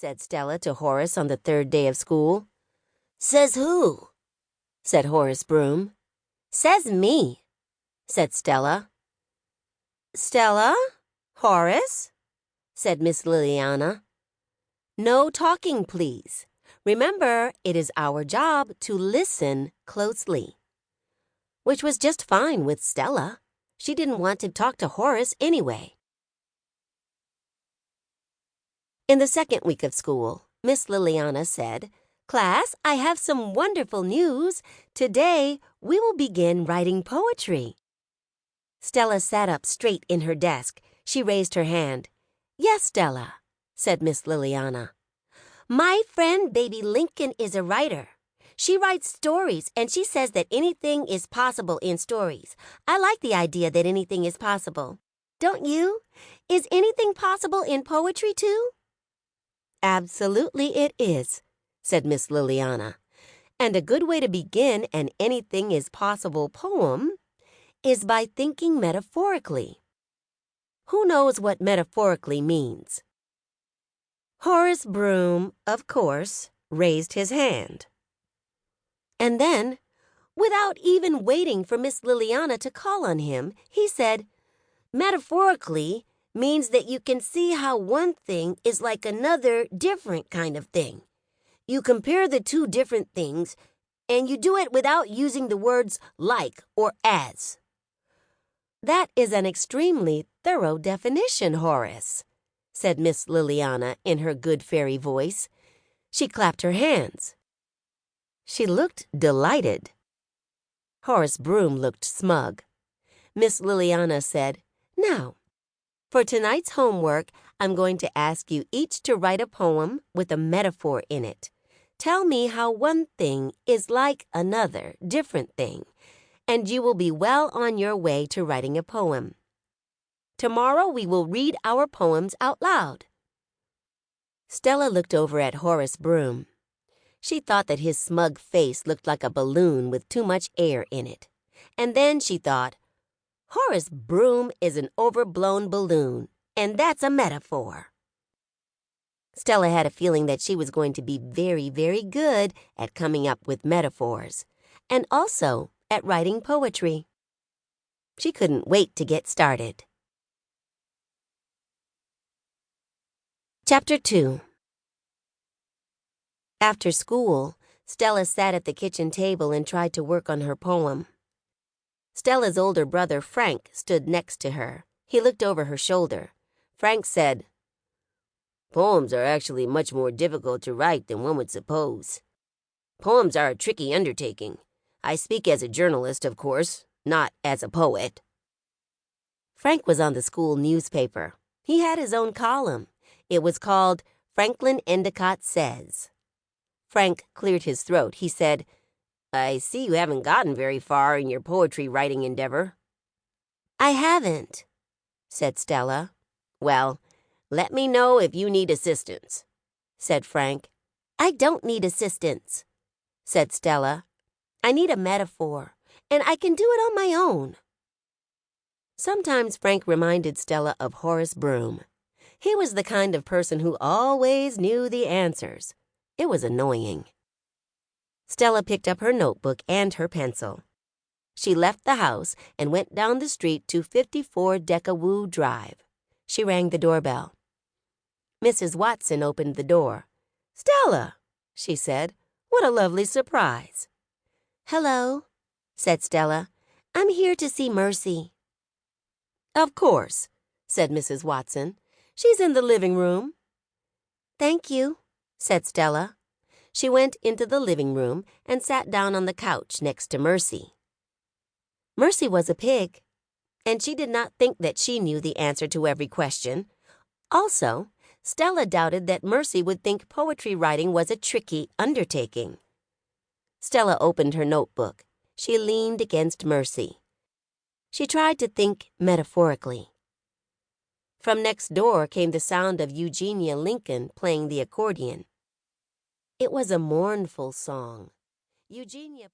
said Stella to Horace on the third day of school. "Says who?" said Horace Broom. "Says me," said Stella. "Stella? Horace?" said Miss Liliana. "No talking, please. Remember, it is our job to listen closely." Which was just fine with Stella. She didn't want to talk to Horace anyway. In the second week of school, Miss Liliana said, "Class, I have some wonderful news. Today, we will begin writing poetry." Stella sat up straight in her desk. She raised her hand. "Yes, Stella," said Miss Liliana. "My friend Baby Lincoln is a writer. She writes stories, and she says that anything is possible in stories. I like the idea that anything is possible. Don't you? Is anything possible in poetry, too?" "Absolutely it is," said Miss Liliana. "And a good way to begin an anything is possible poem is by thinking metaphorically. Who knows what metaphorically means?" Horace Broom, of course, raised his hand. And then, without even waiting for Miss Liliana to call on him, he said, "Metaphorically means that you can see how one thing is like another different kind of thing. You compare the two different things, and you do it without using the words like or as." "That is an extremely thorough definition, Horace," said Miss Liliana in her good fairy voice. She clapped her hands. She looked delighted. Horace Broom looked smug. Miss Liliana said, "Now, for tonight's homework, I'm going to ask you each to write a poem with a metaphor in it. Tell me how one thing is like another different thing, and you will be well on your way to writing a poem. Tomorrow we will read our poems out loud." Stella looked over at Horace Broom. She thought that his smug face looked like a balloon with too much air in it. And then she thought, Horace Broom is an overblown balloon, and that's a metaphor. Stella had a feeling that she was going to be very, very good at coming up with metaphors, and also at writing poetry. She couldn't wait to get started. Chapter 2. After school, Stella sat at the kitchen table and tried to work on her poem. Stella's older brother, Frank, stood next to her. He looked over her shoulder. Frank said, "Poems are actually much more difficult to write than one would suppose. Poems are a tricky undertaking. I speak as a journalist, of course, not as a poet." Frank was on the school newspaper. He had his own column. It was called Franklin Endicott Says. Frank cleared his throat. He said, "I see you haven't gotten very far in your poetry writing endeavor." "I haven't," said Stella. "Well, let me know if you need assistance," said Frank. "I don't need assistance," said Stella. "I need a metaphor, and I can do it on my own." Sometimes Frank reminded Stella of Horace Broom. He was the kind of person who always knew the answers. It was annoying. Stella picked up her notebook and her pencil. She left the house and went down the street to 54 Deckawoo Drive. She rang the doorbell. Mrs. Watson opened the door. "Stella," she said, "what a lovely surprise." "Hello," said Stella. "I'm here to see Mercy." "Of course," said Mrs. Watson. "She's in the living room." "Thank you," said Stella. She went into the living room and sat down on the couch next to Mercy. Mercy was a pig, and she did not think that she knew the answer to every question. Also, Stella doubted that Mercy would think poetry writing was a tricky undertaking. Stella opened her notebook. She leaned against Mercy. She tried to think metaphorically. From next door came the sound of Eugenia Lincoln playing the accordion. It was a mournful song. Eugenia